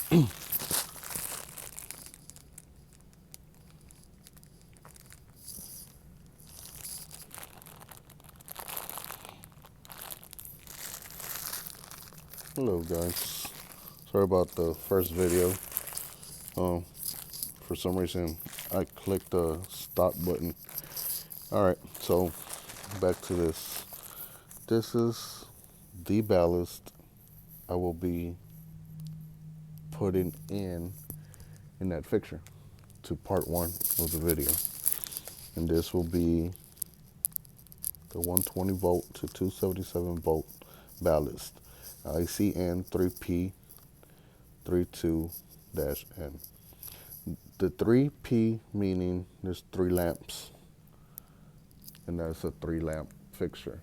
Hello guys, sorry about the first video. Um, for some reason I clicked the stop button. Alright, so back to this. This is the ballast I will be putting in that fixture to part one of the video. And this will be the 120 volt to 277 volt ballast. ICN 3P32-N. The 3P meaning there's 3 lamps, and that's a 3 lamp fixture.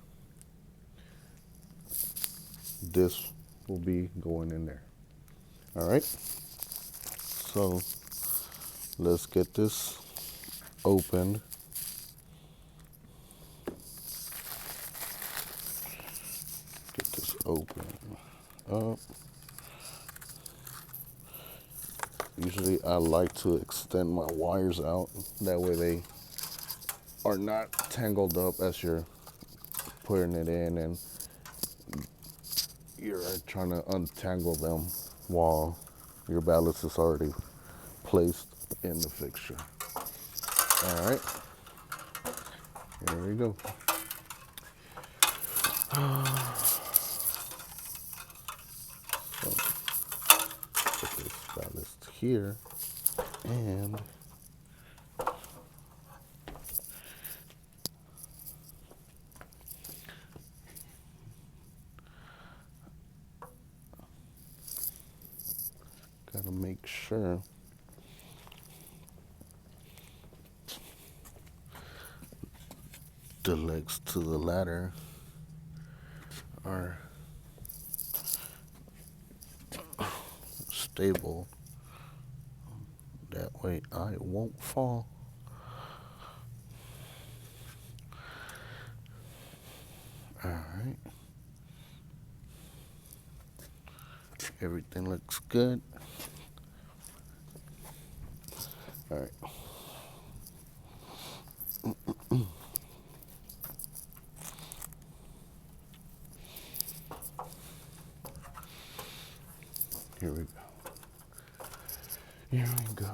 This will be going in there. All right, so let's get this opened. Get this open up. Usually I like to extend my wires out, that way they are not tangled up as you're putting it in and you're trying to untangle them while your ballast is already placed in the fixture. All right, here we go. So put this ballast here and gotta make sure the legs to the ladder are stable. That way I won't fall. All right. Everything looks good. All right. Here we go. Here we go.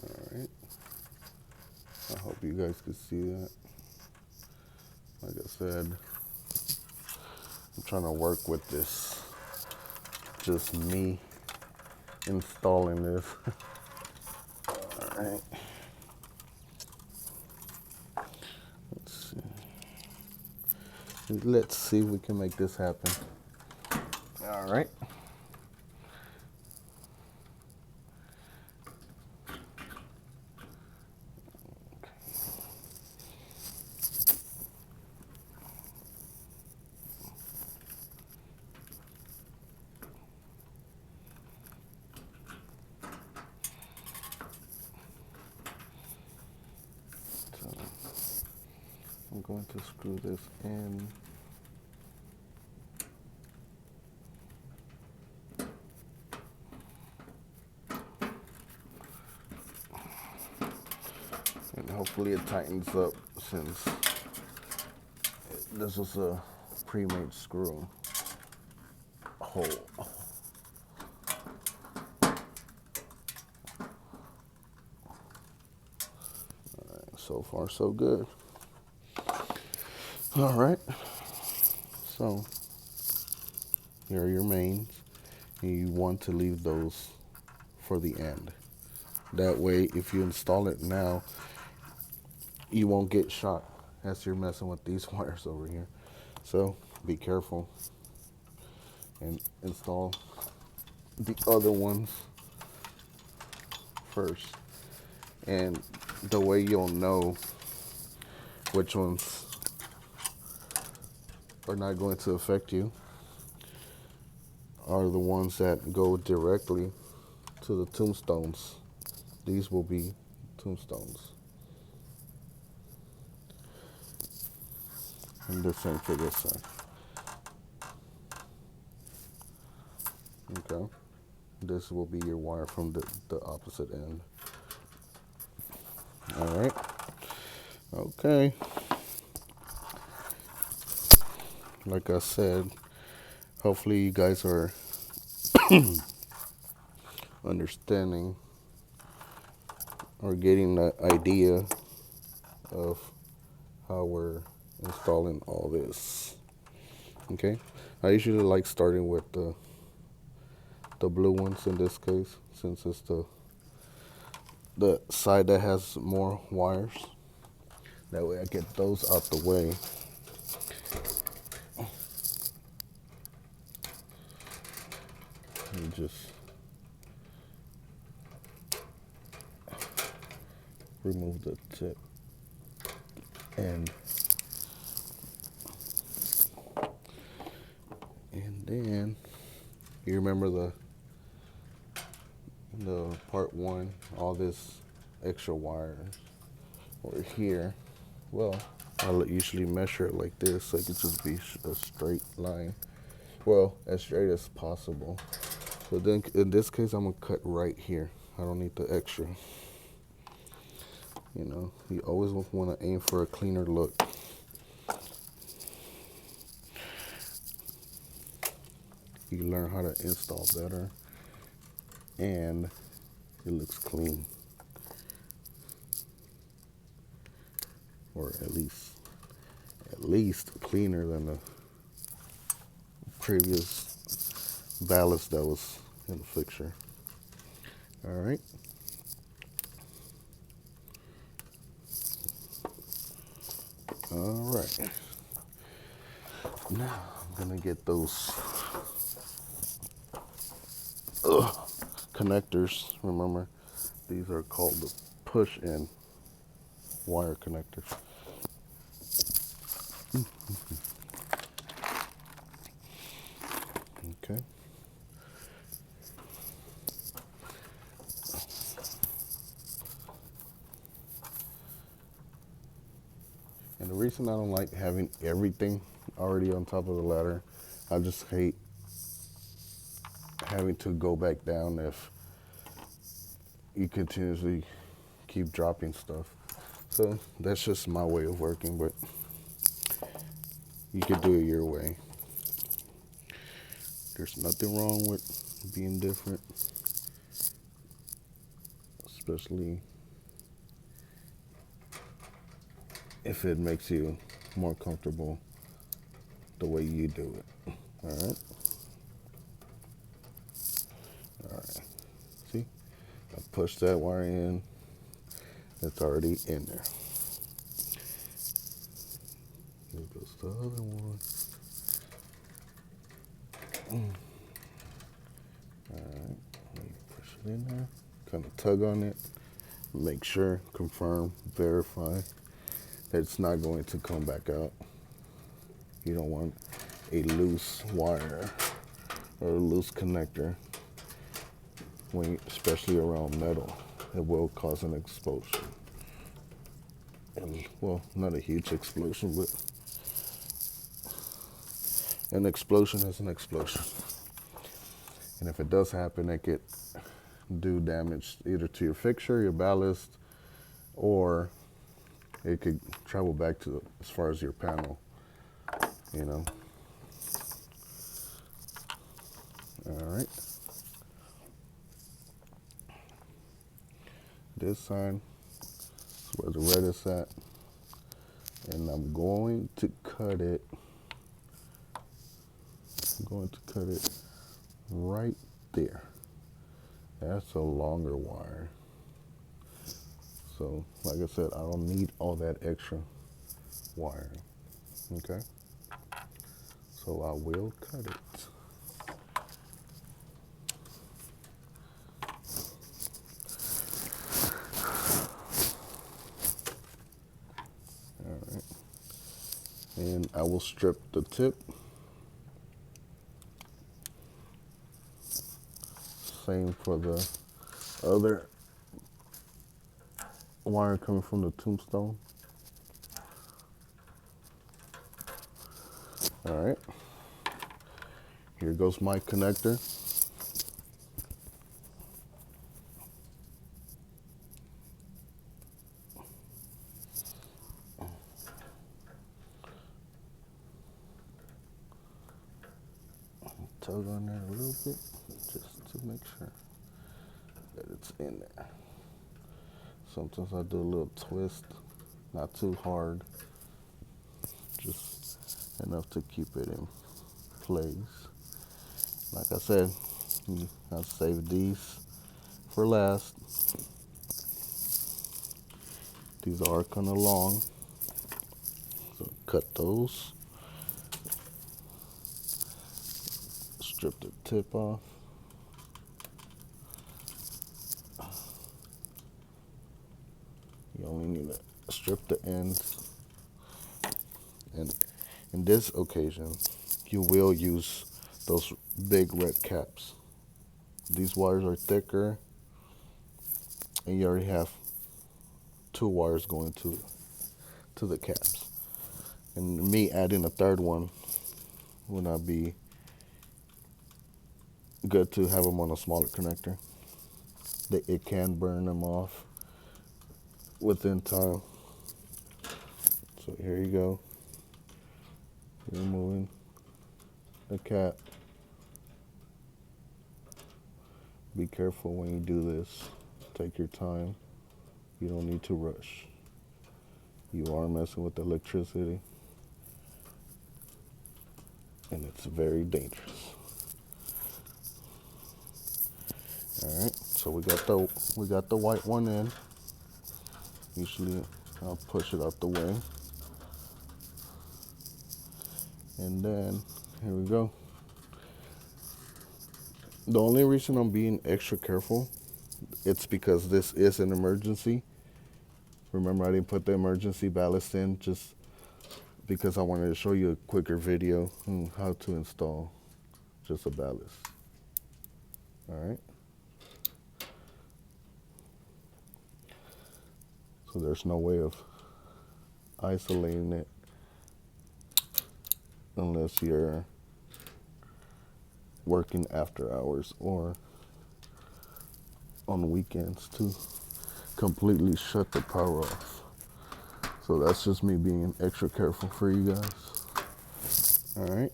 All right. I hope you guys can see that. Like I said, I'm trying to work with this. Just me installing this. All right. Let's see if we can make this happen. All right. So I'm going to screw this in. And hopefully it tightens up, since this was a pre-made screw hole. Alright, so far so good. Alright, so here are your mains, and you want to leave those for the end. That way, if you install it now, you won't get shot as you're messing with these wires over here. So be careful and install the other ones first. And the way you'll know which ones are not going to affect you are the ones that go directly to the tombstones. These will be tombstones. And the same for this side. Okay. This will be your wire from the opposite end. All right. Okay. Like I said, hopefully you guys are understanding or getting the idea of how we're installing all this. Okay. I usually like starting with the blue ones in this case, since it's the side that has more wires. That way I get those out the way. And just remove the tip. And then you remember the part one, all this extra wire over here. Well, I'll usually measure it like this so it can just be a straight line. Well, as straight as possible. So then in this case, I'm gonna cut right here. I don't need the extra. You know, you always want to aim for a cleaner look. You learn how to install better, and it looks clean, or at least cleaner than the previous ballast that was in the fixture. All right. All right. Now I'm gonna get those connectors. Remember, these are called the push-in wire connectors. Okay. And the reason I don't like having everything already on top of the ladder, I just hate having to go back down if you continuously keep dropping stuff. So that's just my way of working, but you could do it your way. There's nothing wrong with being different, especially if it makes you more comfortable the way you do it. All right. All right. See, I pushed that wire in. It's already in there. Here goes the other one. All right. Let me push it in there. Kind of tug on it. Make sure, confirm, verify that it's not going to come back out. You don't want a loose wire or a loose connector, especially around metal. It will cause an explosion. And, well, not a huge explosion, but an explosion is an explosion. And if it does happen, it could do damage either to your fixture, your ballast, or it could travel back to as far as your panel, you know. All right. This side is where the red is at. And I'm going to cut it. I'm going to cut it right there. That's a longer wire. So, like I said, I don't need all that extra wiring. Okay? So I will cut it. All right. And I will strip the tip. same for the other wire coming from the tombstone. All right, here goes my connector. Tug on there a little bit just to make sure that it's in there. Sometimes I do a little twist, not too hard, just enough to keep it in place. Like I said, I'll save these for last. These are kind of long, so cut those. Strip the tip off. You only need to strip the ends. And in this occasion, you will use those big red caps. These wires are thicker, and you already have 2 wires going to the caps. And me adding a third one would not be good to have them on a smaller connector. It can burn them off within time. So here you go. Removing the cap. Be careful when you do this. Take your time. You don't need to rush. You are messing with electricity, and it's very dangerous. All right, so we got the white one in. Usually I'll push it out the way. And then here we go. The only reason I'm being extra careful, it's because this is an emergency. Remember, I didn't put the emergency ballast in just because I wanted to show you a quicker video on how to install just a ballast. All right. So there's no way of isolating it unless you're working after hours or on weekends to completely shut the power off. So that's just me being extra careful for you guys. All right.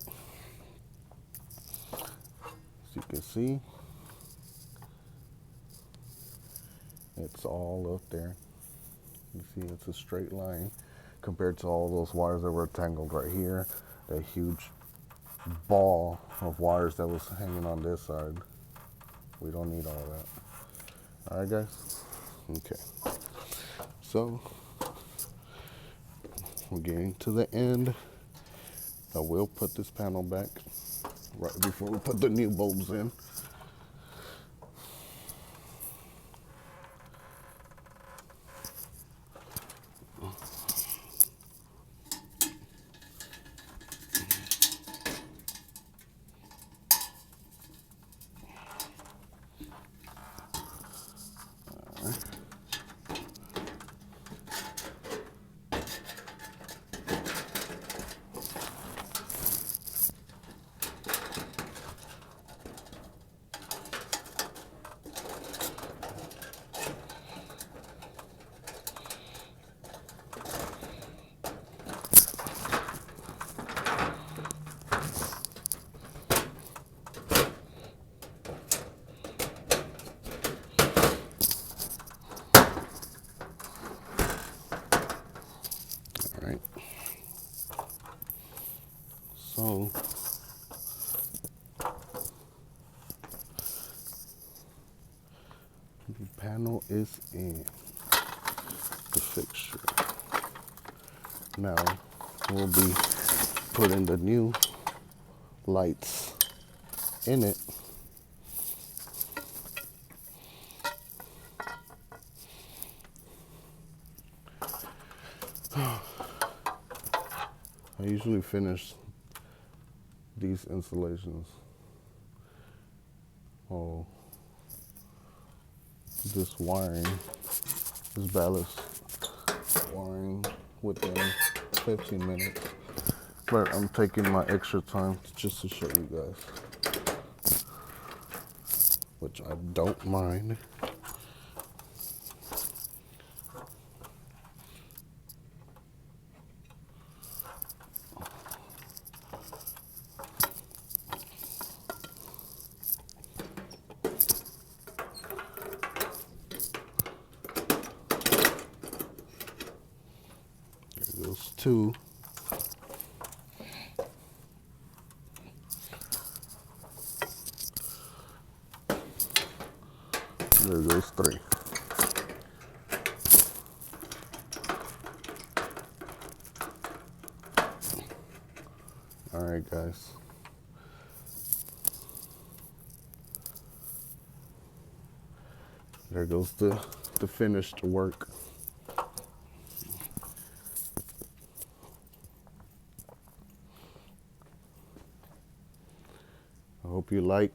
As you can see, it's all up there. You see it's a straight line compared to all those wires that were tangled right here. That huge ball of wires that was hanging on this side. We don't need all that. All right, guys? Okay. So, we're getting to the end. I will put this panel back right before we put the new bulbs in. So, the panel is in the fixture. Now, we'll be putting the new lights in it. I usually finish these installations this wiring, this ballast wiring within 15 minutes. But I'm taking my extra time just to show you guys, which I don't mind. There goes two. There goes three. All right, guys. There goes the finished work. I hope you like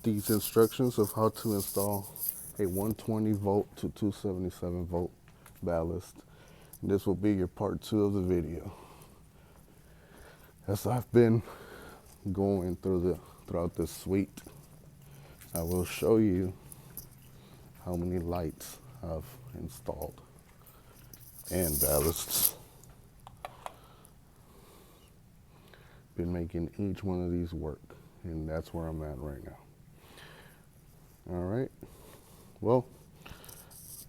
these instructions of how to install a 120 volt to 277 volt ballast. And this will be your part 2 of the video. As I've been going throughout this suite, I will show you how many lights I've installed and ballasts. Been making each one of these work, and that's where I'm at right now. All right. Well,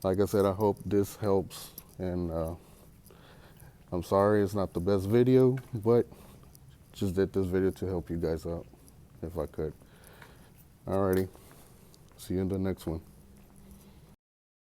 like I said, I hope this helps, and I'm sorry it's not the best video, but just did this video to help you guys out if I could. Alrighty. See you in the next one.